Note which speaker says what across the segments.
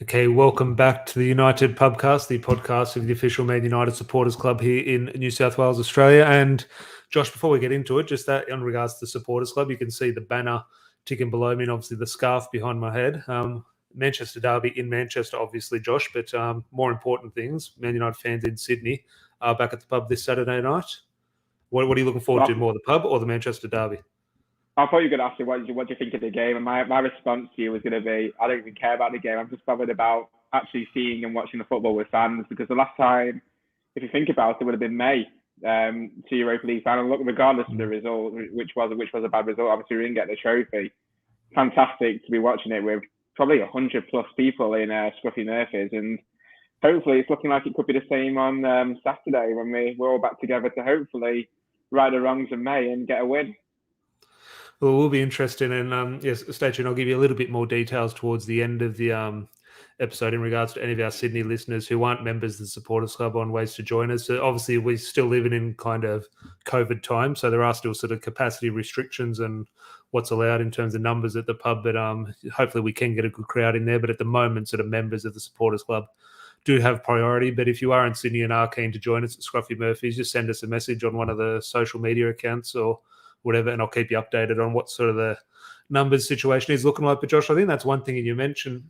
Speaker 1: Okay, welcome back to the United Pubcast, the podcast of the official Man United Supporters Club here in New South Wales, Australia. And Josh, before we get into it, just that in regards to the Supporters Club, you can see the banner ticking below me and obviously the scarf behind my head. Manchester Derby in Manchester, obviously, Josh, but more important things, Man United fans in Sydney are back at the pub this Saturday night. What are you looking forward to more, the pub or the Manchester Derby?
Speaker 2: I thought you were going to ask me what do you think of the game, and my response to you was going to be, I don't even care about the game. I'm just bothered about actually seeing and watching the football with fans, because the last time, if you think about it, would have been May to Europa League final. Look, regardless of the result, which was a bad result, obviously we didn't get the trophy. Fantastic to be watching it with probably 100 plus people in Scruffy Murphy's, and hopefully it's looking like it could be the same on Saturday when we're all back together to hopefully right the wrongs of May and get a win.
Speaker 1: Well, we'll be interested in, yes, stay tuned. I'll give you a little bit more details towards the end of the episode in regards to any of our Sydney listeners who aren't members of the Supporters Club on ways to join us. So obviously, we're still living in kind of COVID time, so there are still sort of capacity restrictions and what's allowed in terms of numbers at the pub, but hopefully we can get a good crowd in there. But at the moment, sort of members of the Supporters Club do have priority. But if you are in Sydney and are keen to join us at Scruffy Murphy's, just send us a message on one of the social media accounts or whatever, and I'll keep you updated on what sort of the numbers situation is looking like. But Josh, I think that's one thing you mentioned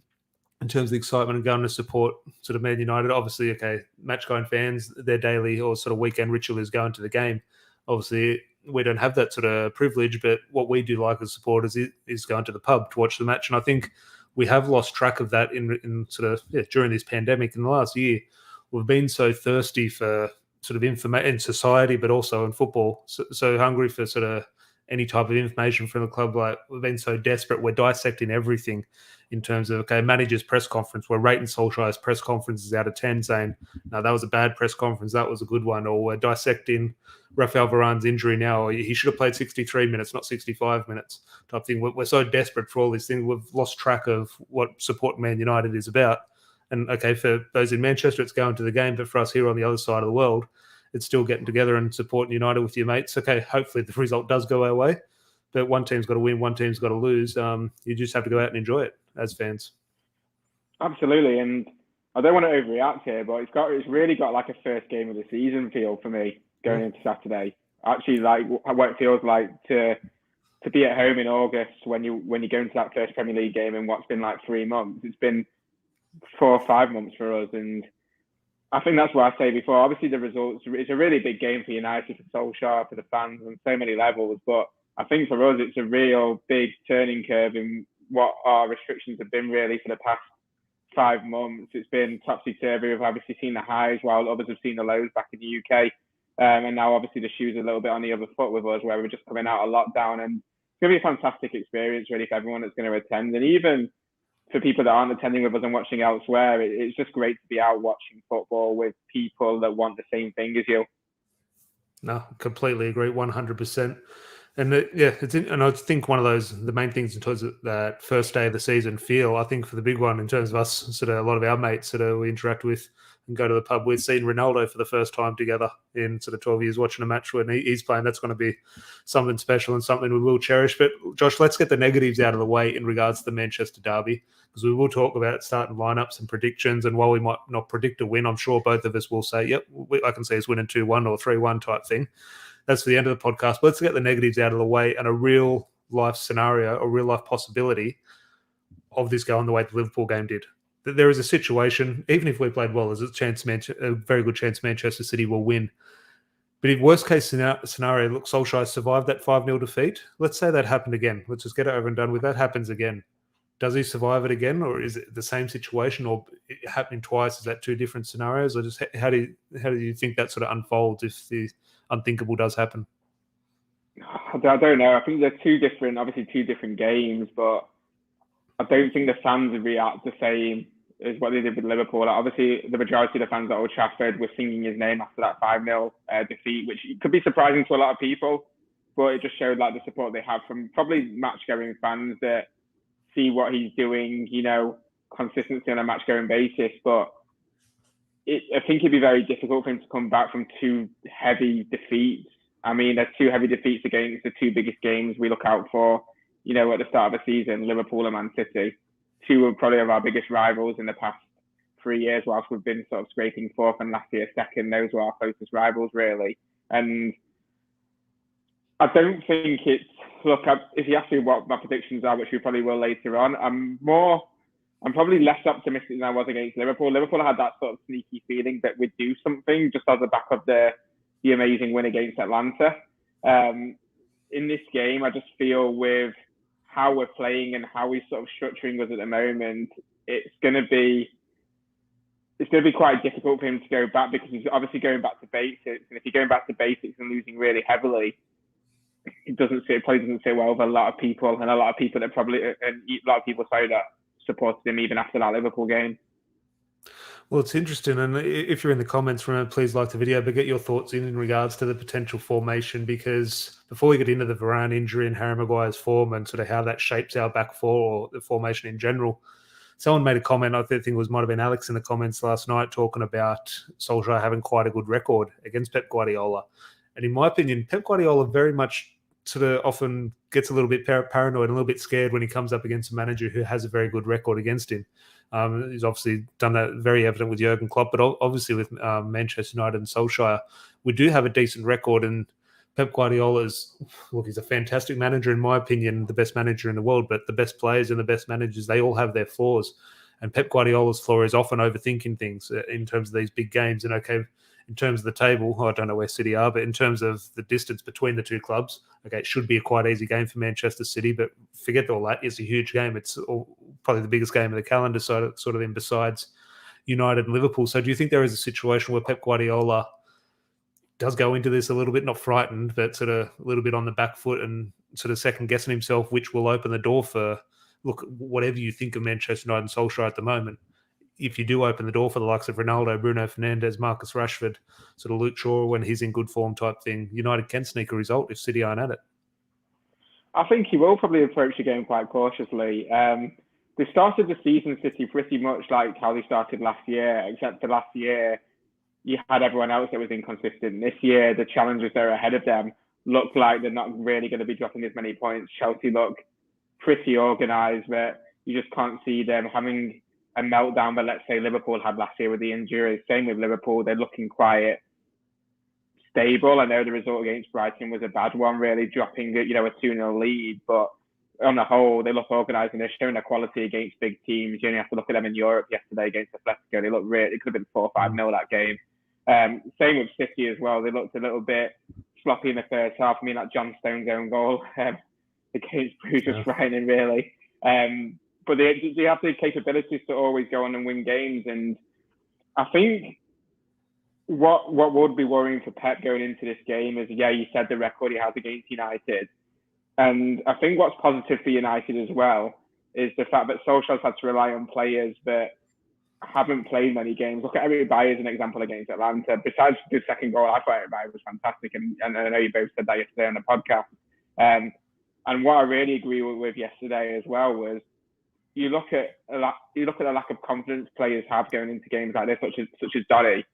Speaker 1: in terms of the excitement of going to support sort of Man United. Obviously, okay, match-going fans, their daily or sort of weekend ritual is going to the game. Obviously, we don't have that sort of privilege, but what we do like as supporters is going to the pub to watch the match. And I think we have lost track of that in sort of during this pandemic in the last year. We've been so thirsty for sort of information in society, but also in football, so hungry for sort of any type of information from the club. Like, we've been so desperate, we're dissecting everything in terms of, okay, manager's press conference, we're rating Solskjaer's press conferences out of 10, saying, no, that was a bad press conference, that was a good one. Or we're dissecting Rafael Varane's injury now, or he should have played 63 minutes, not 65 minutes type thing. We're so desperate for all these things, we've lost track of what supporting Man United is about. And okay, for those in Manchester, it's going to the game. But for us here on the other side of the world, it's still getting together and supporting United with your mates. Okay, hopefully the result does go our way. But one team's got to win, one team's got to lose. You just have to go out and enjoy it as fans.
Speaker 2: Absolutely. And I don't want to overreact here, but it's really got like a first game of the season feel for me going into Saturday. Actually, like what it feels like to be at home in August when you go into that first Premier League game in what's been like 3 months. It's been 4 or 5 months for us, and I think that's what I say before. Obviously, the results, it's a really big game for United, for Solskjaer, for the fans on so many levels. But I think for us, it's a real big turning curve in what our restrictions have been really for the past 5 months. It's been topsy-turvy. We've obviously seen the highs while others have seen the lows back in the UK. And now obviously the shoes are a little bit on the other foot with us, where we're just coming out of lockdown. And it's going to be a fantastic experience really for everyone that's going to attend. And even for people that aren't attending with us and watching elsewhere, it's just great to be out watching football with people that want the same thing as you.
Speaker 1: No, completely agree, 100%. And and I think one of the main things in terms of that first day of the season feel, I think for the big one in terms of us, sort of a lot of our mates that we interact with and go to the pub, we've seen Ronaldo for the first time together in sort of 12 years watching a match when he's playing. That's going to be something special and something we will cherish. But Josh, let's get the negatives out of the way in regards to the Manchester Derby, because we will talk about starting lineups and predictions. And while we might not predict a win, I'm sure both of us will say, yep, I can see us winning 2-1 or 3-1 type thing. That's for the end of the podcast. But let's get the negatives out of the way and a real life scenario, a real life possibility of this going the way the Liverpool game did. That there is a situation, even if we played well, there's a very good chance Manchester City will win. But if worst case scenario, look, Solskjaer survived that 5-0 defeat. Let's say that happened again. Let's just get it over and done with. That happens again. Does he survive it again, or is it the same situation, or happening twice? Is that two different scenarios, or just how do you think that sort of unfolds if the unthinkable does happen?
Speaker 2: I don't know. I think they're two different games, but I don't think the fans react the same as what they did with Liverpool. Like, obviously, the majority of the fans at Old Trafford were singing his name after that 5-0 defeat, which could be surprising to a lot of people, but it just showed like the support they have from probably match-going fans that see what he's doing, consistency on a match-going basis. But I think it'd be very difficult for him to come back from two heavy defeats. I mean, there's two heavy defeats against the two biggest games we look out for, at the start of the season, Liverpool and Man City. two of probably of our biggest rivals in the past 3 years, whilst we've been sort of scraping fourth and last year second. Those were our closest rivals, really. And I don't think it's, look, if you ask me what my predictions are, which we probably will later on, I'm probably less optimistic than I was against Liverpool. Liverpool had that sort of sneaky feeling that we'd do something just on the back of the amazing win against Atlanta. In this game, I just feel with how we're playing and how he's sort of structuring us at the moment, it's going to be quite difficult for him to go back, because he's obviously going back to basics. And if you're going back to basics and losing really heavily, it probably doesn't sit well with a lot of people, and a lot of people that supported him even after that Liverpool game.
Speaker 1: Well, it's interesting, and if you're in the comments, remember, please like the video, but get your thoughts in regards to the potential formation, because before we get into the Varane injury and Harry Maguire's form and sort of how that shapes our back four or the formation in general, someone made a comment, I think it might have been Alex in the comments last night, talking about Solskjaer having quite a good record against Pep Guardiola. And in my opinion, Pep Guardiola very much sort of often gets a little bit paranoid and a little bit scared when he comes up against a manager who has a very good record against him. He's obviously done that, very evident with Jurgen Klopp, but obviously with Manchester United and Solskjaer, we do have a decent record. And Pep Guardiola's, look, he's a fantastic manager, in my opinion, the best manager in the world, but the best players and the best managers, they all have their flaws. And Pep Guardiola's flaw is often overthinking things in terms of these big games. And okay, in terms of the table, I don't know where City are, but in terms of the distance between the two clubs, okay, it should be a quite easy game for Manchester City, but forget all that. It's a huge game. It's probably the biggest game of the calendar, sort of then besides United and Liverpool. So do you think there is a situation where Pep Guardiola does go into this a little bit, not frightened, but sort of a little bit on the back foot and sort of second guessing himself, which will open the door for, look, whatever you think of Manchester United and Solskjaer at the moment, if you do open the door for the likes of Ronaldo, Bruno Fernandes, Marcus Rashford, sort of Luke Shaw when he's in good form type thing, United can sneak a result if City aren't at it.
Speaker 2: I think he will probably approach the game quite cautiously. They started the season, City, pretty much like how they started last year, except for last year, you had everyone else that was inconsistent. This year, the challengers that are ahead of them look like they're not really going to be dropping as many points. Chelsea look pretty organised, but you just can't see them having a meltdown that, let's say, Liverpool had last year with the injuries. Same with Liverpool. They're looking quite stable. I know the result against Brighton was a bad one, really, dropping a 2-0 lead. But on the whole, they look organised and they're showing their quality against big teams. You only have to look at them in Europe yesterday against Atletico. They looked really, it could have been 4 or 5-0 that game. Same with City as well. They looked a little bit sloppy in the first half. I mean, that John Stones own goal against Bruce frightening, really. But they have the capabilities to always go on and win games. And I think what would be worrying for Pep going into this game is, you said the record he has against United. And I think what's positive for United as well is the fact that Solskjaer's had to rely on players that haven't played many games. Look at Eric Bailly as an example against Atlanta. Besides the second goal, I thought Eric Bailly was fantastic. And I know you both said that yesterday on the podcast. And what I really agree with yesterday as well was, you look at the lack of confidence players have going into games like this, such as Donny.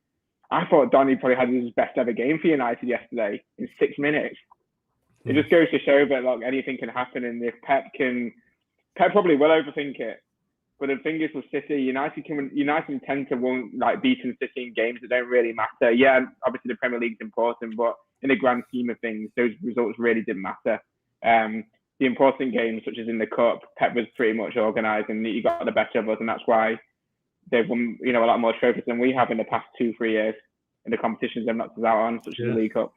Speaker 2: I thought Donny probably had his best ever game for United yesterday in 6 minutes. It just goes to show that, look, anything can happen, and if Pep probably will overthink it. But the thing is with City, United tend to win beating City in games that don't really matter. Yeah, obviously the Premier League's important, but in the grand scheme of things, those results really didn't matter. The important games, such as in the Cup, Pep was pretty much organised and he got the better of us, and that's why they've won, a lot more trophies than we have in the past 2-3 years in the competitions they've knocked us out on, such as the League Cup.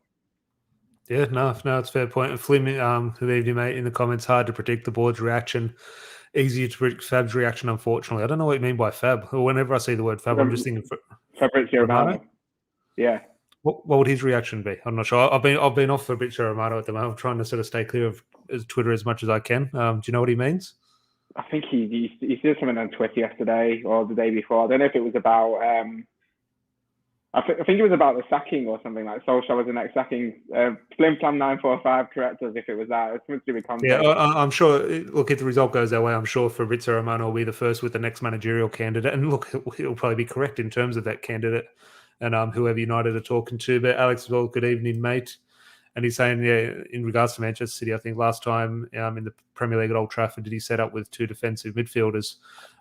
Speaker 1: Yeah, no, it's a fair point. And Flim, who leave you, mate, in the comments, hard to predict the board's reaction. Easier to predict Fab's reaction, unfortunately. I don't know what you mean by Fab. Whenever I see the word Fab, I'm just thinking
Speaker 2: Fabrizio Romano. Yeah.
Speaker 1: What would his reaction be? I'm not sure. I've been off Fabrizio Romano at the moment. I'm trying to sort of stay clear of Twitter as much as I can. Do you know what he means?
Speaker 2: I think he said something on Twitter yesterday or the day before. I don't know if it was about. I think it was about the sacking or something, like Solskjaer was the next sacking. Slim Plan 945 correct us if it was that. It's something to do with context.
Speaker 1: Yeah, I'm sure. Look, if the result goes that way, I'm sure Fabrizio Romano will be the first with the next managerial candidate. And look, he'll probably be correct in terms of that candidate and whoever United are talking to. But Alex as well, good evening, mate. And he's saying, in regards to Manchester City, I think last time in the Premier League at Old Trafford, did he set up with 2 defensive midfielders?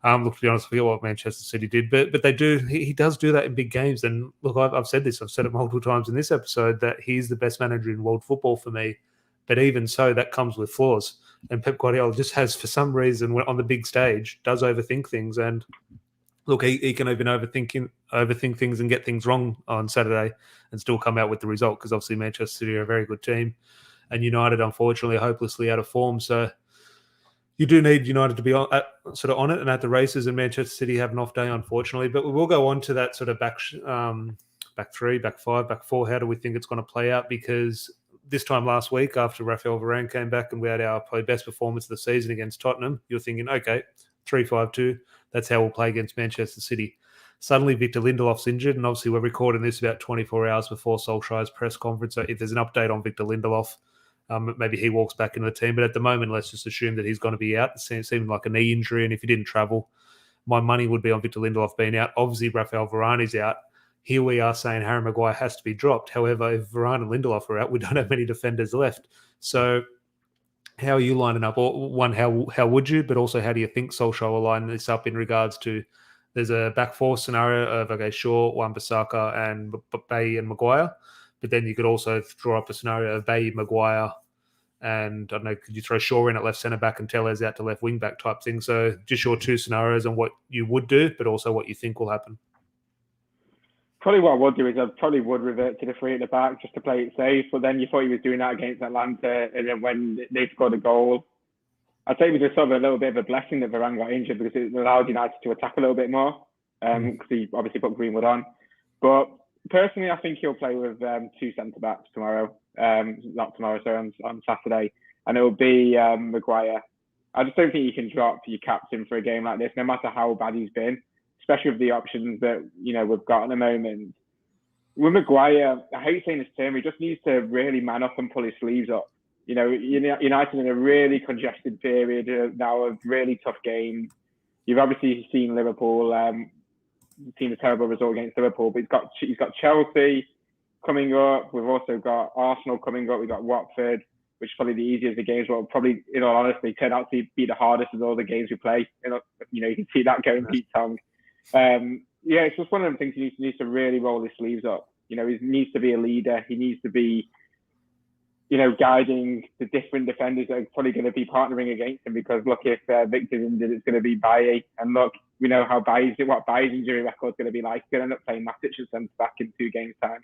Speaker 1: Look, to be honest, I forget what Manchester City did, but they do. He does do that in big games. And look, I've said this, I've said it multiple times in this episode, that he's the best manager in world football for me. But even so, that comes with flaws. And Pep Guardiola just has, for some reason, on the big stage, does overthink things. And look, he can even overthink things and get things wrong on Saturday and still come out with the result, because obviously Manchester City are a very good team, and United, unfortunately, are hopelessly out of form. So you do need United to be sort of on it and at the races, and Manchester City have an off day, unfortunately. But we will go on to that sort of back 3, back 5, back 4. How do we think it's going to play out? Because this time last week, after Rafael Varane came back and we had our probably best performance of the season against Tottenham, you're thinking, okay, 3-5-2, that's how we'll play against Manchester City. Suddenly, Victor Lindelof's injured, and obviously we're recording this about 24 hours before Solskjaer's press conference. So if there's an update on Victor Lindelof, maybe he walks back into the team. But at the moment, let's just assume that he's going to be out. It seemed like a knee injury, and if he didn't travel, my money would be on Victor Lindelof being out. Obviously, Rafael Varane is out. Here we are saying Harry Maguire has to be dropped. However, if Varane and Lindelof are out, we don't have many defenders left. So how are you lining up? Or one, how would you? But also, how do you think Solskjaer will line this up in regards to, there's a back 4 scenario of, okay, Shaw, Wan-Bissaka, and Bailly and Maguire. But then you could also draw up a scenario of Bailly, Maguire, and I don't know, could you throw Shaw in at left centre back and Tellez out to left wing back type thing? So just your 2 scenarios on what you would do, but also what you think will happen.
Speaker 2: Probably what I would do is I probably would revert to the 3 at the back just to play it safe. But then you thought he was doing that against Atlanta, and then when they scored a goal, I'd say it was just sort of a little bit of a blessing that Varane got injured, because it allowed United to attack a little bit more, because he obviously put Greenwood on. But personally, I think he'll play with 2 centre-backs tomorrow. Not tomorrow, sorry, on Saturday. And it'll be Maguire. I just don't think you can drop your captain for a game like this, no matter how bad he's been, especially with the options that we've got at the moment. With Maguire, I hate saying this term, he just needs to really man up and pull his sleeves up. United in a really congested period now of really tough games. You've obviously seen Liverpool, seen a terrible result against Liverpool, but he's got Chelsea coming up. We've also got Arsenal coming up. We've got Watford, which is probably the easiest of the games, but will probably, in all honesty, turn out to be the hardest of all the games we play. You can see that going Pete Tong. It's just one of them things he needs to really roll his sleeves up. He needs to be a leader. He needs to be, guiding the different defenders that are probably going to be partnering against him. Because look, if Victor's injured, it's going to be Bailly, and look, we know how Bailly's injury record is going to be like. He's going to end up playing Matic as centre back in 2 games' time.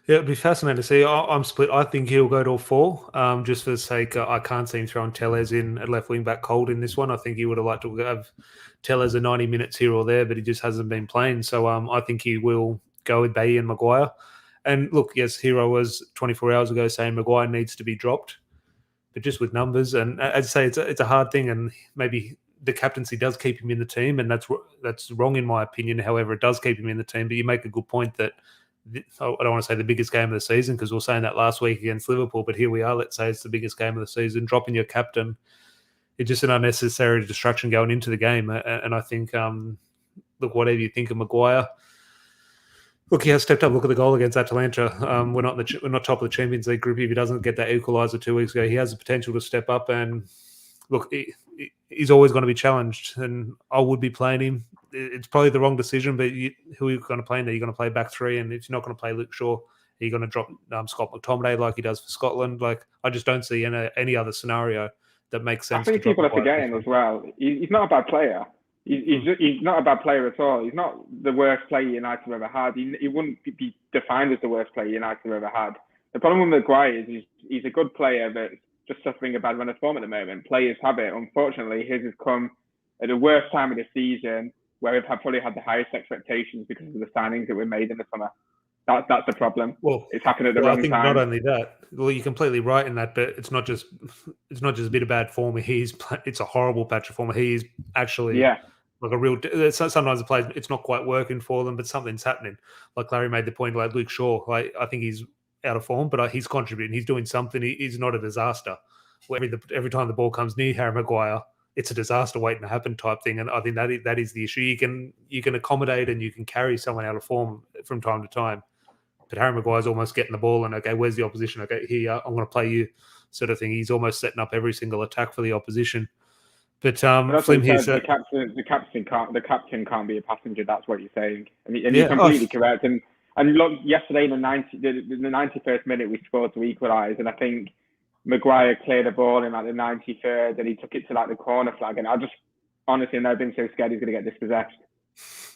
Speaker 1: Yeah, it'd be fascinating to see. I'm split. I think he'll go to a 4, just for the sake. I can't see him throwing Tellez in at left wing back cold in this one. I think he would have liked to have Tellez a 90 minutes here or there, but he just hasn't been playing. So I think he will go with Bailly and Maguire. And look, yes, Hero was 24 hours ago saying Maguire needs to be dropped, but just with numbers. And I'd say it's a hard thing, and maybe the captaincy does keep him in the team, and that's wrong in my opinion. However, it does keep him in the team. But you make a good point that, I don't want to say the biggest game of the season, because we were saying that last week against Liverpool, but here we are. Let's say it's the biggest game of the season. Dropping your captain, it's just an unnecessary distraction going into the game. And I think, look, whatever you think of Maguire, look, he has stepped up. Look at the goal against Atalanta. We're not top of the Champions League group. If he doesn't get that equaliser 2 weeks ago, he has the potential to step up. And look, he's always going to be challenged, and I would be playing him. It's probably the wrong decision, but who are you going to play in there? You're going to play back 3, and if you're not going to play Luke Shaw, are you going to drop Scott McTominay like he does for Scotland? Like, I just don't see any other scenario that makes sense.
Speaker 2: I think people are forgetting as well. He's not a bad player. He's not a bad player at all. He's not the worst player United have ever had. He wouldn't be defined as the worst player United have ever had. The problem with Maguire is he's a good player that's just suffering a bad run of form at the moment. Players have it. Unfortunately, his has come at the worst time of the season, where we've probably had the highest expectations because of the signings that were made in the summer. That's the problem. Well, it's happened at the wrong time.
Speaker 1: I think not only that. Well, you're completely right in that, but it's not just a bit of bad form. It's a horrible patch of form. He's actually like a real. Sometimes the players, it's not quite working for them, but something's happening. Like Larry made the point, like Luke Shaw. Like, I think he's out of form, but he's contributing. He's doing something. He's not a disaster. Every time the ball comes near Harry Maguire, it's a disaster waiting to happen type thing. And I think that is the issue. You can accommodate and you can carry someone out of form from time to time. But Harry Maguire's almost getting the ball and, okay, where's the opposition? Okay, here, I'm going to play you, sort of thing. He's almost setting up every single attack for the opposition. But
Speaker 2: that's
Speaker 1: Flim
Speaker 2: what
Speaker 1: here,
Speaker 2: said, the captain can't be a passenger. That's what you're saying, and
Speaker 1: Yeah,
Speaker 2: you're completely correct. And look, yesterday in the 91st minute, we scored to equalise, and I think Maguire cleared the ball in like the 93rd, and he took it to like the corner flag, and I just honestly I've been so scared he's going to get dispossessed.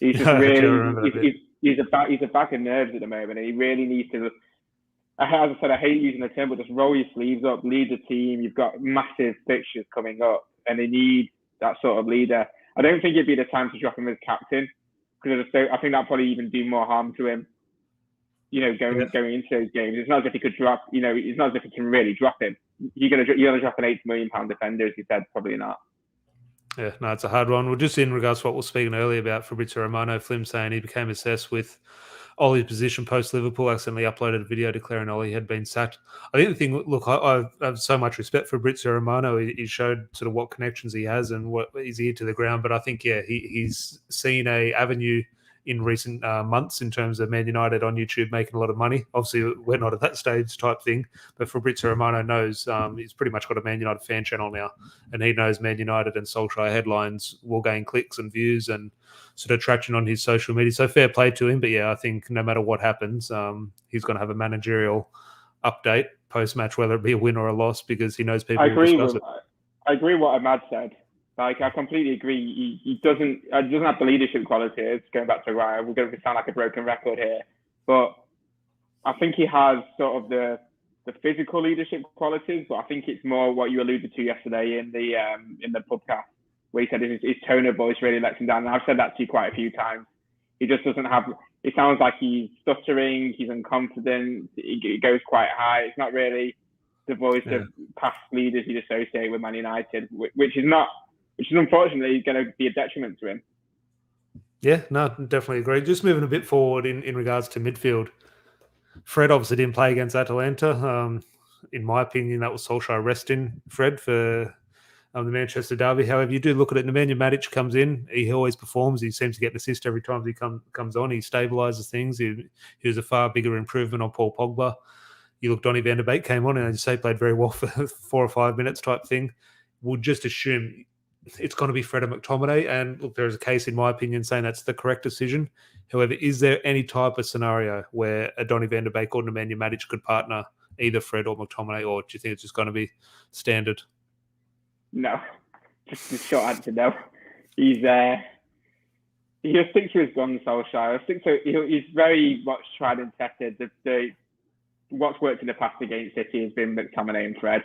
Speaker 2: He's just really he's a bag of nerves at the moment, and he really needs to. As I said, I hate using the term, but just roll your sleeves up, lead the team. You've got massive fixtures coming up, and they need that sort of leader. I don't think it'd be the time to drop him as captain, because I think that'd probably even do more harm to him. Going into those games, it's not as if he could drop. It's not as if he can really drop him. You're gonna drop an £8 million defender, as you said, probably not.
Speaker 1: Yeah, no, it's a hard one. Well, just in regards to what we were speaking earlier about Fabrizio Romano, Flim saying he became obsessed with Ollie's position post-Liverpool, accidentally uploaded a video declaring Ollie had been sacked. I think the thing, look, I have so much respect for Fabrizio Romano. He showed sort of what connections he has and what his ear to the ground. But I think, he's seen a avenue in recent months in terms of Man United on YouTube making a lot of money. Obviously, we're not at that stage type thing, but Fabrizio Romano knows he's pretty much got a Man United fan channel now, and he knows Man United and SOLSKJAER headlines will gain clicks and views and sort of traction on his social media. So fair play to him. But I think no matter what happens, he's going to have a managerial update post-match, whether it be a win or a loss, because he knows people will discuss it.
Speaker 2: I agree with what Ahmad said. Like, I completely agree. He doesn't have the leadership qualities. Going back to Ryan, we're going to sound like a broken record here, but I think he has sort of the physical leadership qualities. But I think it's more what you alluded to yesterday in the podcast, where he said his tone of voice really lets him down. And I've said that to you quite a few times. He just doesn't have. It sounds like he's stuttering. He's unconfident. It goes quite high. It's not really the voice of past leaders you'd associate with Man United, which is unfortunately going to be a detriment to him.
Speaker 1: Yeah, no, definitely agree. Just moving a bit forward in regards to midfield. Fred obviously didn't play against Atalanta. In my opinion, that was Solskjaer resting Fred for the Manchester derby. However, you do look at it, Nemanja Matic comes in. He always performs. He seems to get an assist every time he comes on. He stabilises things. He was a far bigger improvement on Paul Pogba. You look, Donny van de Beek came on and, as you say, played very well for 4 or 5 minutes type thing. We'll just assume it's going to be Fred and McTominay. And look, there's a case, in my opinion, saying that's the correct decision. However, is there any type of scenario where a Donny van de Beek or Nemanja Matic could partner either Fred or McTominay, or do you think it's just going to be standard?
Speaker 2: No, just the short answer, no. He'll stick to his guns, Solskjaer. He's very much tried and tested. What's worked in the past against City has been McTominay and Fred.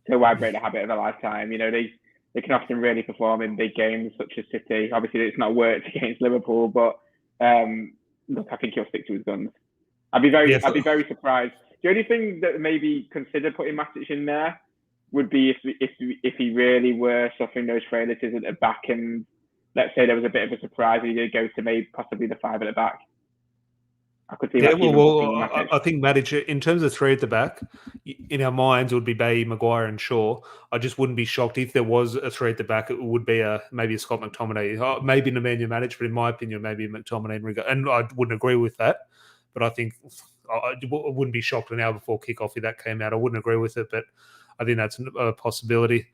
Speaker 2: So why break the habit of a lifetime? They can often really perform in big games such as City. Obviously, it's not worked against Liverpool, but look, I think he'll stick to his guns. I'd be very surprised. The only thing that maybe consider putting Matic in there would be if he really were suffering those frailties at the back, and let's say there was a bit of a surprise and he did go to maybe possibly the 5 at the back. I could see.
Speaker 1: I think Matic, in terms of 3 at the back, in our minds it would be Bailly, Maguire, and Shaw. I just wouldn't be shocked if there was a 3 at the back. It would be maybe a Scott McTominay, maybe Nemanja Matic, but in my opinion, maybe McTominay. And I wouldn't agree with that, but I think I wouldn't be shocked an hour before kickoff if that came out. I wouldn't agree with it, but I think that's a possibility.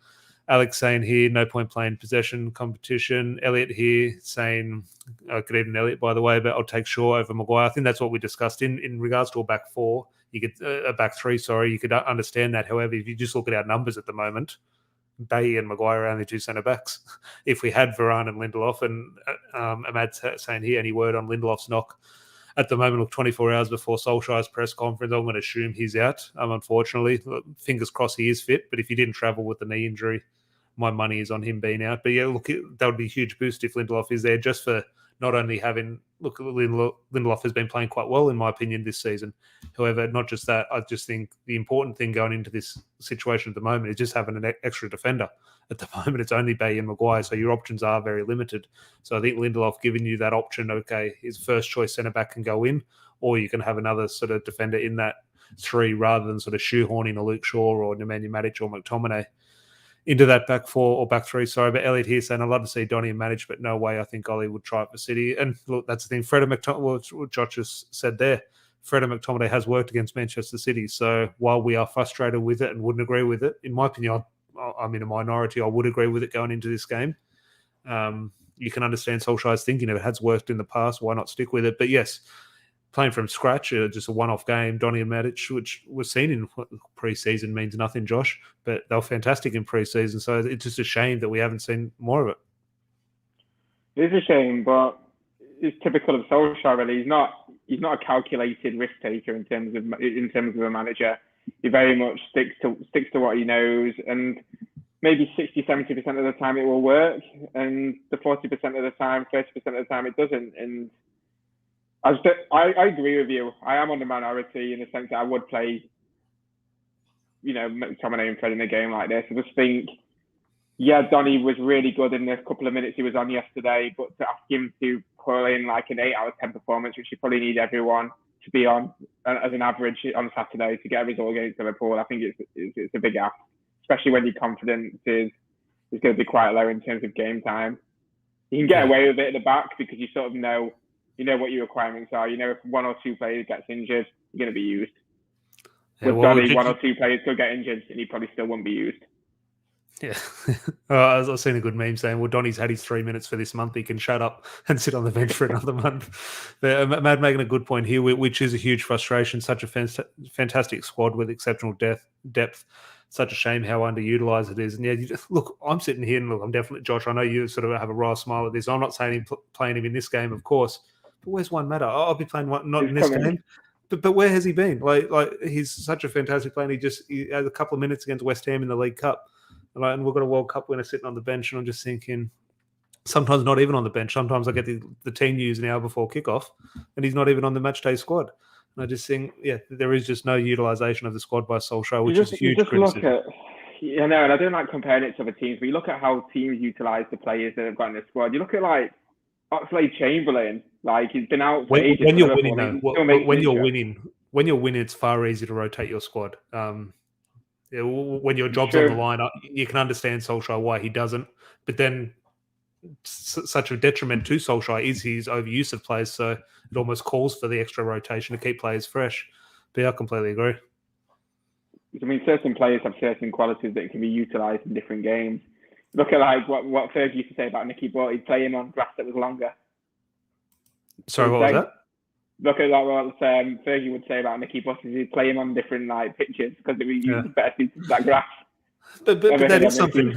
Speaker 1: Alex saying here, no point playing possession competition. Elliot here saying, good evening, Elliot, by the way, but I'll take Shaw over Maguire. I think that's what we discussed in regards to a back 4. You could a back 3, sorry. You could understand that. However, if you just look at our numbers at the moment, Bailly and Maguire are only 2 centre backs. If we had Varane and Lindelof, and Ahmad's saying here, any word on Lindelof's knock? At the moment, look, 24 hours before Solskjaer's press conference, I'm going to assume he's out. Unfortunately, fingers crossed he is fit. But if he didn't travel with the knee injury, my money is on him being out. But yeah, look, that would be a huge boost if Lindelof is there, just for not only having, look, Lindelof has been playing quite well, in my opinion, this season. However, not just that, I just think the important thing going into this situation at the moment is just having an extra defender. At the moment, it's only Bailly and Maguire, so your options are very limited. So I think Lindelof giving you that option, okay, his first choice centre-back can go in, or you can have another sort of defender in that 3 rather than sort of shoehorning a Luke Shaw or Nemanja Matic or McTominay into that back 4 or back 3. Sorry, but Elliot here saying, I'd love to see Donny and Matic, but no way I think Ollie would try it for City. And look, that's the thing. Fred and McTominay, what Josh just said there. Fred and McTominay has worked against Manchester City. So while we are frustrated with it and wouldn't agree with it, in my opinion, I'm in a minority. I would agree with it going into this game. You can understand Solskjaer's thinking. If it has worked in the past, why not stick with it? But yes, playing from scratch, just a one-off game, Donny and Matic, which was seen in pre-season, means nothing, Josh, but they were fantastic in pre-season. So it's just a shame that we haven't seen more of it.
Speaker 2: It is a shame, but it's typical of Solskjaer. Really, he's not a calculated risk taker in terms of a manager. He very much sticks to what he knows, and maybe 60-70% of the time it will work, and the 40% of the time, 30% of the time it doesn't. And I agree with you. I am on the minority in the sense that I would play, McTominay and Fred in a game like this. I just think, yeah, Donny was really good in the couple of minutes he was on yesterday, but to ask him to pull in like an 8 out of 10 performance, which you probably need everyone to be on as an average on Saturday to get a result against Liverpool, I think it's a big ask, especially when your confidence is going to be quite low in terms of game time. You can get away with it at the back because you sort of know what your requirements are. If one or two players gets injured, you're going to be used. With Donny, one or two players could get injured and he probably still won't be used.
Speaker 1: Yeah. I've seen a good meme saying, well, Donny's had his 3 minutes for this month. He can shut up and sit on the bench for another month. But Matt making a good point here, which is a huge frustration. Such a fantastic squad with exceptional depth. Such a shame how underutilized it is. And yeah, look, I'm sitting here and look, I'm definitely, Josh, I know you sort of have a wry smile at this. I'm not saying playing him in this game, of course. But where's Juan Mata? I'll be playing one, not in this game. But where has he been? Like he's such a fantastic player. He had a couple of minutes against West Ham in the League Cup. And we've got a World Cup winner sitting on the bench, and I'm just thinking, sometimes not even on the bench. Sometimes I get the team news an hour before kickoff, and he's not even on the match day squad. And I just think, there is just no utilisation of the squad by Solskjaer, which is huge criticism.
Speaker 2: And I don't like comparing it to other teams, but you look at how teams utilise the players that have got in the squad. You look at like Oxlade-Chamberlain, like he's been out for ages.
Speaker 1: When you're winning, when you're winning, it's far easier to rotate your squad. When your job's on the line, you can understand Solskjaer why he doesn't. But then such a detriment to Solskjaer is his overuse of players, so it almost calls for the extra rotation to keep players fresh. But I completely agree.
Speaker 2: I mean, certain players have certain qualities that can be utilised in different games. Look at like what Fergie used to say about Nicky Butt. He'd play him on grass that was longer.
Speaker 1: Sorry, what was that?
Speaker 2: Look at what Fergie would say about Nicky Butt. He'd play him on different pitches because it was better suited to that grass.
Speaker 1: But that is something.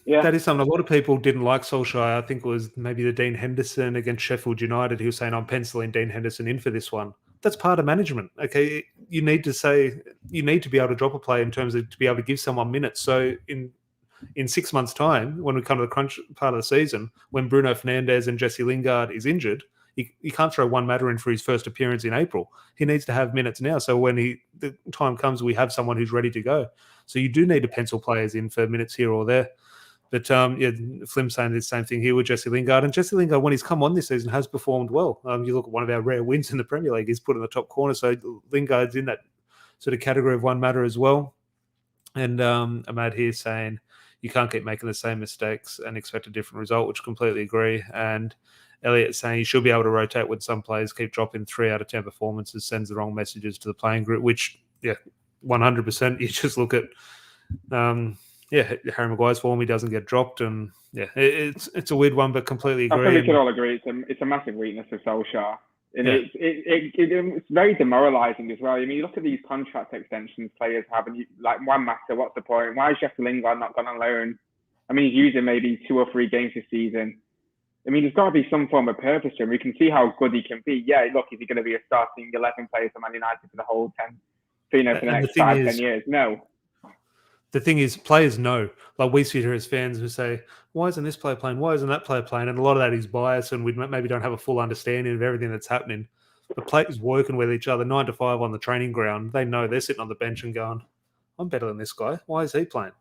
Speaker 1: That is something. A lot of people didn't like Solskjaer. I think it was maybe the Dean Henderson against Sheffield United. He was saying, "I'm penciling Dean Henderson in for this one." That's part of management. Okay, you need to be able to drop a play in terms of to be able to give someone minutes. So in 6 months' time, when we come to the crunch part of the season, when Bruno Fernandes and Jesse Lingard is injured, he can't throw Juan Mata in for his first appearance in April. He needs to have minutes now. So when the time comes, we have someone who's ready to go. So you do need to pencil players in for minutes here or there. But Flim's saying the same thing here with Jesse Lingard. And Jesse Lingard, when he's come on this season, has performed well. You look at one of our rare wins in the Premier League, he's put in the top corner. So Lingard's in that sort of category of Juan Mata as well. And Ahmad here saying you can't keep making the same mistakes and expect a different result, which I completely agree. And Elliot saying you should be able to rotate when some players keep dropping 3 out of 10 performances, sends the wrong messages to the playing group, which, 100%. You just look at, Harry Maguire's form, he doesn't get dropped. And, it's a weird one, but completely agree.
Speaker 2: I think we can all agree it's a massive weakness of Solskjaer. And it's very demoralising as well. I mean, you look at these contract extensions players have, and like Juan Mata, what's the point? Why is Jesse Lingard not gone on loan? I mean, he's using maybe 2 or 3 games this season. I mean, there's got to be some form of purpose to him. We can see how good he can be. Yeah, look, is he going to be a starting 11 player for Man United for the whole 10, for the next 5-10 years? No.
Speaker 1: The thing is, players know. Like we sit here as fans who say, why isn't this player playing? Why isn't that player playing? And a lot of that is bias, and we maybe don't have a full understanding of everything that's happening. The players working with each other 9 to 5 on the training ground, they know they're sitting on the bench and going, I'm better than this guy. Why is he playing?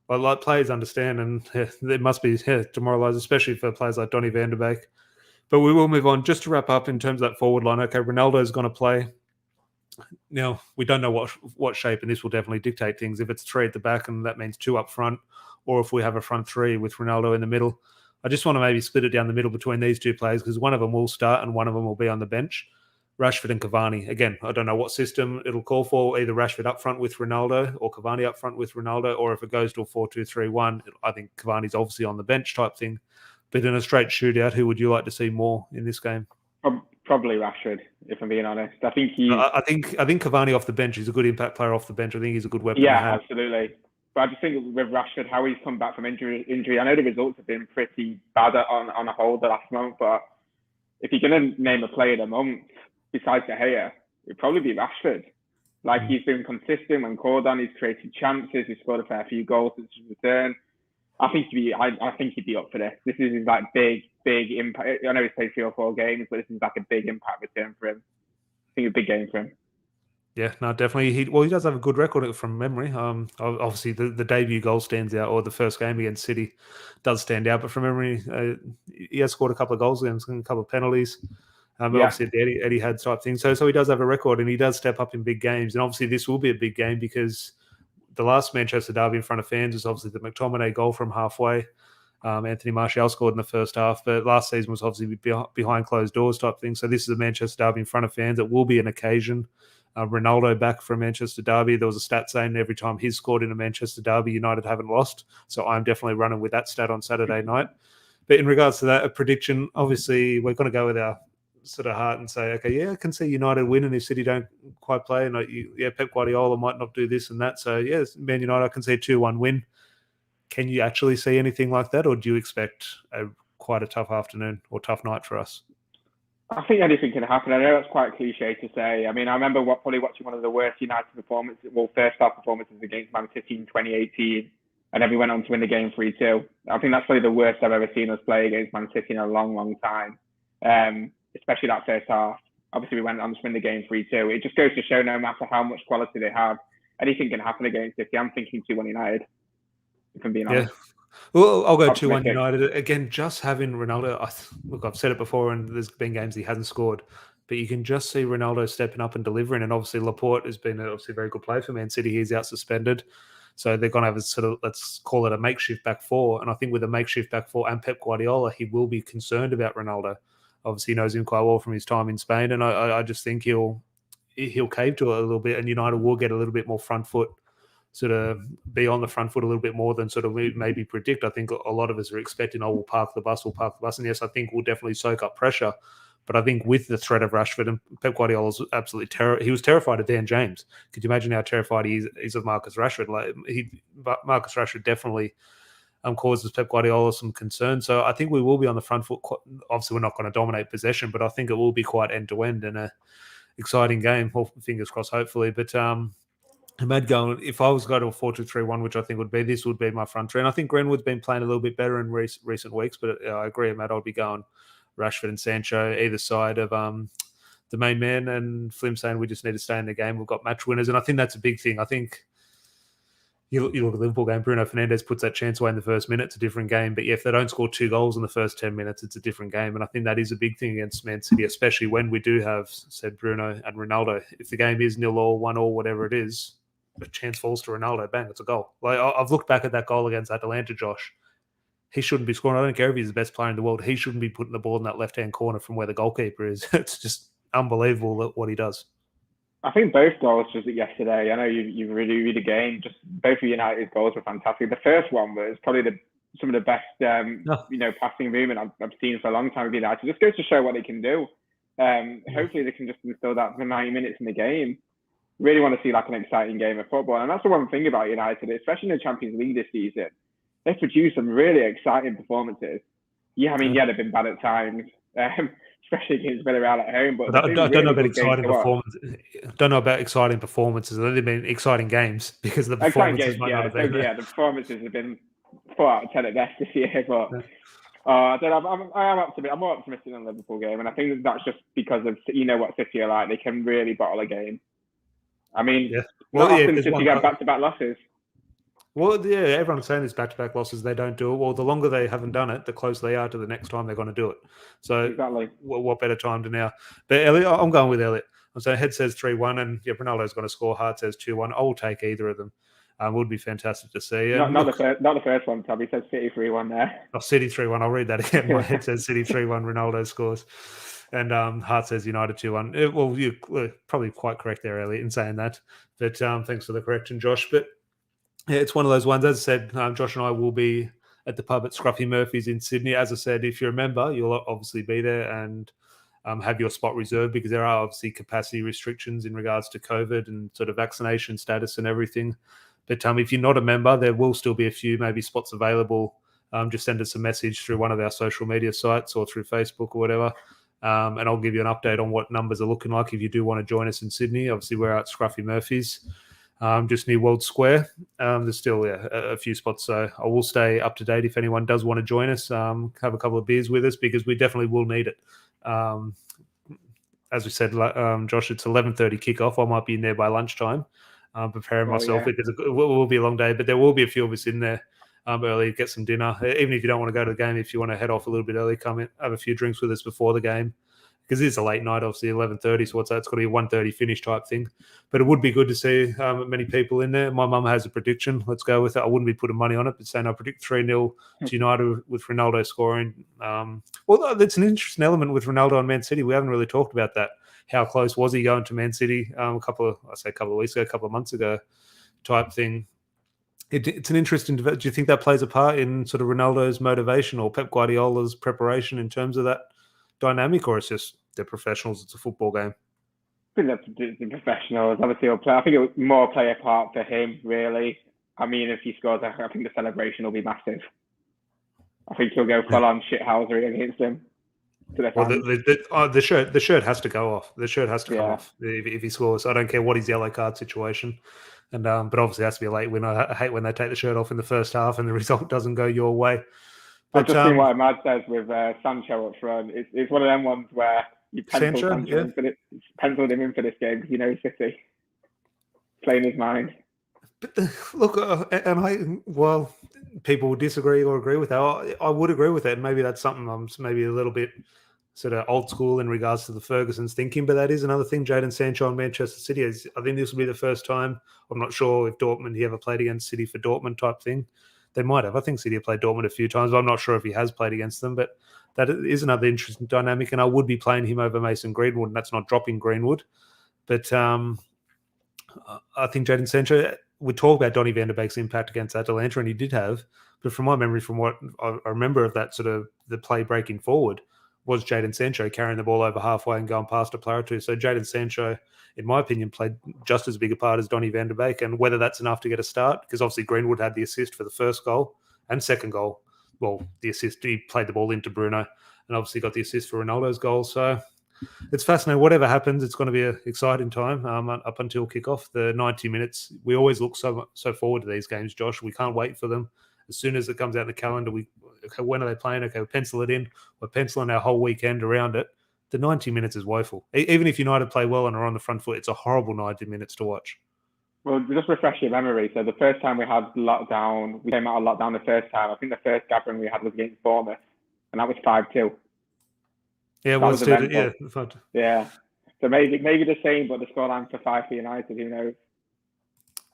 Speaker 1: Well, like players understand, and it must be demoralised, especially for players like Donny van de Beek. But we will move on. Just to wrap up in terms of that forward line, okay, Ronaldo's going to play. Now, we don't know what shape, and this will definitely dictate things. If it's 3 at the back, and that means 2 up front, or if we have a front 3 with Ronaldo in the middle. I just want to maybe split it down the middle between these 2 players because one of them will start and one of them will be on the bench. Rashford and Cavani. Again, I don't know what system it'll call for, either Rashford up front with Ronaldo or Cavani up front with Ronaldo, or if it goes to a 4-2-3-1, I think Cavani's obviously on the bench type thing. But in a straight shootout, who would you like to see more in this game?
Speaker 2: Probably Rashford, if I'm being honest. I think
Speaker 1: Cavani off the bench is a good impact player off the bench. I think he's a good weapon to have.
Speaker 2: Absolutely. But I just think with Rashford, how he's come back from injury. I know the results have been pretty bad on a whole the last month, but if you're going to name a player of the month besides De Gea, it'd probably be Rashford. Like, he's been consistent when called on. He's created chances. He's scored a fair few goals since his return. I think he'd be up for this. This is his like big impact. I know he's played 3 or 4 games, but this is like a big impact return for him. I think a big game for him.
Speaker 1: Yeah, no, definitely. He does have a good record from memory. Obviously the debut goal stands out, or the first game against City does stand out. But from memory, he has scored a couple of goals against a couple of penalties. Obviously the Eddie type thing. So he does have a record, and he does step up in big games. And obviously this will be a big game because the last Manchester derby in front of fans was obviously the McTominay goal from halfway. Anthony Martial scored in the first half, but last season was obviously behind closed doors type thing. So this is a Manchester derby in front of fans. It will be an occasion. Ronaldo back from Manchester derby. There was a stat saying every time he's scored in a Manchester derby, United haven't lost. So I'm definitely running with that stat on Saturday night. But in regards to that, a prediction, obviously we're going to go with our sort of heart and say, okay, yeah, I can see United winning if City don't quite play. And Pep Guardiola might not do this and that. So yeah, Man United, I can see a 2-1 win. Can you actually see anything like that, or do you expect quite a tough afternoon or tough night for us?
Speaker 2: I think anything can happen. I know that's quite cliche to say. I mean, I remember probably watching one of the worst United performances, first half performances against Man City in 2018, and then we went on to win the game 3-2. I think that's probably the worst I've ever seen us play against Man City in a long, long time, especially that first half. Obviously, we went on to win the game 3-2. It just goes to show no matter how much quality they have, anything can happen against City. I'm thinking 2-1 United, if I'm being honest.
Speaker 1: Well, I'll go 2-1 United. Again, just having Ronaldo, look, I've said it before, and there's been games he hasn't scored, but you can just see Ronaldo stepping up and delivering. And obviously, Laporte has been obviously a very good player for Man City. He's out suspended. So they're going to have a sort of, let's call it a makeshift back four. And I think with a makeshift back four and Pep Guardiola, he will be concerned about Ronaldo. Obviously, he knows him quite well from his time in Spain. And I just think he'll cave to it a little bit, and United will get a little bit more front foot, sort of be on the front foot a little bit more than sort of maybe predict. I think a lot of us are expecting, we'll park the bus. And yes, I think we'll definitely soak up pressure. But I think with the threat of Rashford, and Pep Guardiola's absolutely he was terrified of Dan James. Could you imagine how terrified he is of Marcus Rashford? Marcus Rashford definitely causes Pep Guardiola some concern. So I think we will be on the front foot. Obviously, we're not going to dominate possession, but I think it will be quite end-to-end and a exciting game. Well, fingers crossed, hopefully. But Ahmed going, if I was going to a 4-2-3-1, which I think would be, this would be my front three. And I think Greenwood's been playing a little bit better in recent weeks, but I agree, Ahmed, I'll be going Rashford and Sancho either side of the main man, and Flim saying we just need to stay in the game. We've got match winners, and I think that's a big thing. I think you look at the Liverpool game, Bruno Fernandes puts that chance away in the first minute. It's a different game. But yeah, if they don't score 2 goals in the first 10 minutes, it's a different game. And I think that is a big thing against Man City, especially when we do have, said Bruno and Ronaldo. If the game is 0-0, 1-1, whatever it is, a chance falls to Ronaldo, bang, it's a goal. Like, I've looked back at that goal against Atalanta, Josh. He shouldn't be scoring. I don't care if he's the best player in the world. He shouldn't be putting the ball in that left-hand corner from where the goalkeeper is. It's just unbelievable what he does.
Speaker 2: I think both goals just yesterday. I know you really read the game. Just both of United's goals were fantastic. The first one was probably some of the best, passing movement I've seen for a long time with United. It just goes to show what they can do. Hopefully they can just instill that for 90 minutes in the game. Really want to see like an exciting game of football. And that's the one thing about United, especially in the Champions League this season. They've produced some really exciting performances. Yeah, I mean, they've been bad at times, especially against Villarreal at home. But
Speaker 1: I don't know about exciting performances. Don't know about exciting performances. They've been exciting games because the performances might not have been.
Speaker 2: Yeah, the performances have been 4 out of 10 at best this year. But I don't know. I'm more optimistic than the Liverpool game, and I think that's just because of what City are like. They can really bottle a game. I mean, often City get back-to-back losses.
Speaker 1: Well, yeah, everyone's saying these back-to-back losses, they don't do it. Well, the longer they haven't done it, the closer they are to the next time they're going to do it. So
Speaker 2: exactly.
Speaker 1: What better time to now? But Elliot, I'm going with Elliot. So Head says 3-1, and Ronaldo's going to score. Hart says 2-1. I will take either of them. Would be fantastic to see.
Speaker 2: Not the first one, Tabby says City 3-1 there.
Speaker 1: City 3-1. I'll read that again. My head says City 3-1. Ronaldo scores. And Hart says United 2-1. Well, you're probably quite correct there, Elliot, in saying that. But thanks for the correction, Josh. But yeah, it's one of those ones. As I said, Josh and I will be at the pub at Scruffy Murphy's in Sydney. As I said, if you're a member, you'll obviously be there and have your spot reserved, because there are obviously capacity restrictions in regards to COVID and sort of vaccination status and everything. But if you're not a member, there will still be a few maybe spots available. Just send us a message through one of our social media sites or through Facebook or whatever. And I'll give you an update on what numbers are looking like if you do want to join us in Sydney. Obviously, we're at Scruffy Murphy's, just near World Square. There's still a few spots, so I will stay up to date if anyone does want to join us, have a couple of beers with us, because we definitely will need it. As we said, Josh, it's 11:30 kickoff. I might be in there by lunchtime, preparing myself, because it will be a long day, but there will be a few of us in there early, get some dinner. Even if you don't want to go to the game, if you want to head off a little bit early, come in, have a few drinks with us before the game, because it is a late night, obviously 11:30. So what's that? It's got to be a 1:30 finish type thing. But it would be good to see many people in there. My mum has a prediction. Let's go with it. I wouldn't be putting money on it, but saying I predict 3-0 to United with Ronaldo scoring. Well, that's an interesting element with Ronaldo and Man City. We haven't really talked about that. How close was he going to Man City a couple of weeks ago, a couple of months ago type thing. It's an interesting. Do you think that plays a part in sort of Ronaldo's motivation or Pep Guardiola's preparation in terms of that dynamic, or it's just they're professionals? It's a football game.
Speaker 2: I think that's the professionals. Obviously, he'll play. I think it would more play a part for him, really. I mean, if he scores, I think the celebration will be massive. I think he'll go full on shithousery against them.
Speaker 1: Well, the shirt has to go off. The shirt has to come off if he scores. I don't care what his yellow card situation. And but obviously it has to be a late win. I hate when they take the shirt off in the first half and the result doesn't go your way.
Speaker 2: But, I've just seen what Ahmad says with Sancho up front. It's one of them ones where you penciled him in for this game because you know City playing his mind.
Speaker 1: But look, people will disagree or agree with that. I would agree with that. Maybe that's something I'm maybe a little bit sort of old school in regards to the Ferguson's thinking, but that is another thing. Jadon Sancho and Manchester City, I think this will be the first time. I'm not sure if he ever played against City for Dortmund type thing. They might have. I think City have played Dortmund a few times, but I'm not sure if he has played against them. But that is another interesting dynamic, and I would be playing him over Mason Greenwood, and that's not dropping Greenwood. But I think Jadon Sancho, we talk about Donny van de Beek's impact against Atalanta, and he did have. But from my memory, from what I remember of that sort of the play breaking forward, was Jadon Sancho carrying the ball over halfway and going past a player or two. So Jadon Sancho, in my opinion, played just as big a part as Donny van de Beek. And whether that's enough to get a start, because obviously Greenwood had the assist for the first goal and second goal. Well, the assist, he played the ball into Bruno and obviously got the assist for Ronaldo's goal. So it's fascinating. Whatever happens, it's going to be an exciting time up until kickoff. The 90 minutes, we always look so forward to these games, Josh. We can't wait for them. As soon as it comes out in the calendar, when are they playing? Okay, we'll pencil it in. We're penciling our whole weekend around it. The 90 minutes is woeful. Even if United play well and are on the front foot, it's a horrible 90 minutes to watch.
Speaker 2: Well, just refresh your memory. So the first time we had lockdown, we came out of lockdown the first time. I think the first gathering we had was against Bournemouth, and that was 5-2.
Speaker 1: Yeah, it was.
Speaker 2: Yeah. So maybe the same, but the scoreline for 5 for United, who knows?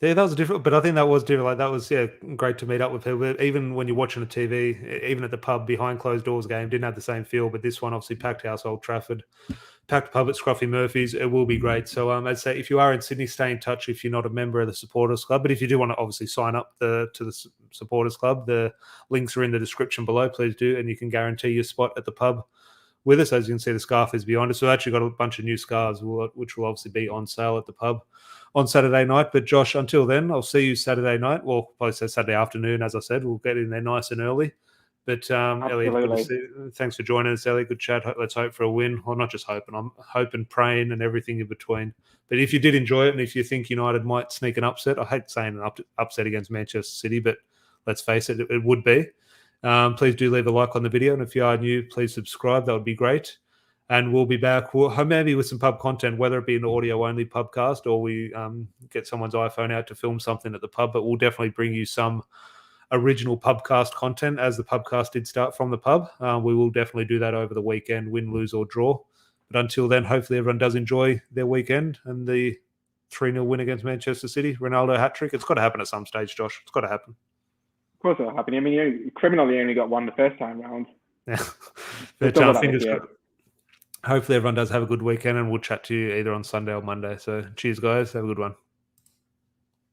Speaker 1: Yeah, that was different, but I think that was different. Like that was great to meet up with people. Even when you're watching a TV, even at the pub behind closed doors game, didn't have the same feel. But this one obviously packed house Old Trafford, packed pub at Scruffy Murphy's. It will be great. So I'd say if you are in Sydney, stay in touch if you're not a member of the Supporters Club. But if you do want to obviously sign up to the Supporters Club, the links are in the description below. Please do, and you can guarantee your spot at the pub with us. As you can see, the scarf is behind us. So I've actually got a bunch of new scarves, which will obviously be on sale at the pub on Saturday night. But Josh, until then, I'll see you Saturday night. Well, probably say Saturday afternoon, as I said. We'll get in there nice and early. But Elliot, good to see. Thanks for joining us, Elliot. Good chat. Let's hope for a win. Well, not just hoping. I'm hoping, praying, and everything in between. But if you did enjoy it, and if you think United might sneak an upset, I hate saying an upset against Manchester City, but let's face it, it would be. Please do leave a like on the video, and if you are new, please subscribe. That would be great. And we'll be back maybe with some pub content, whether it be an audio-only pubcast or we get someone's iPhone out to film something at the pub. But we'll definitely bring you some original pubcast content, as the pubcast did start from the pub. We will definitely do that over the weekend, win, lose, or draw. But until then, hopefully everyone does enjoy their weekend and the 3-0 win against Manchester City. Ronaldo hat-trick. It's got to happen at some stage, Josh. It's got to happen.
Speaker 2: Of course it'll happen. I mean, criminally only got one the first time round.
Speaker 1: Yeah. But hopefully everyone does have a good weekend, and we'll chat to you either on Sunday or Monday. So cheers, guys. Have a good one.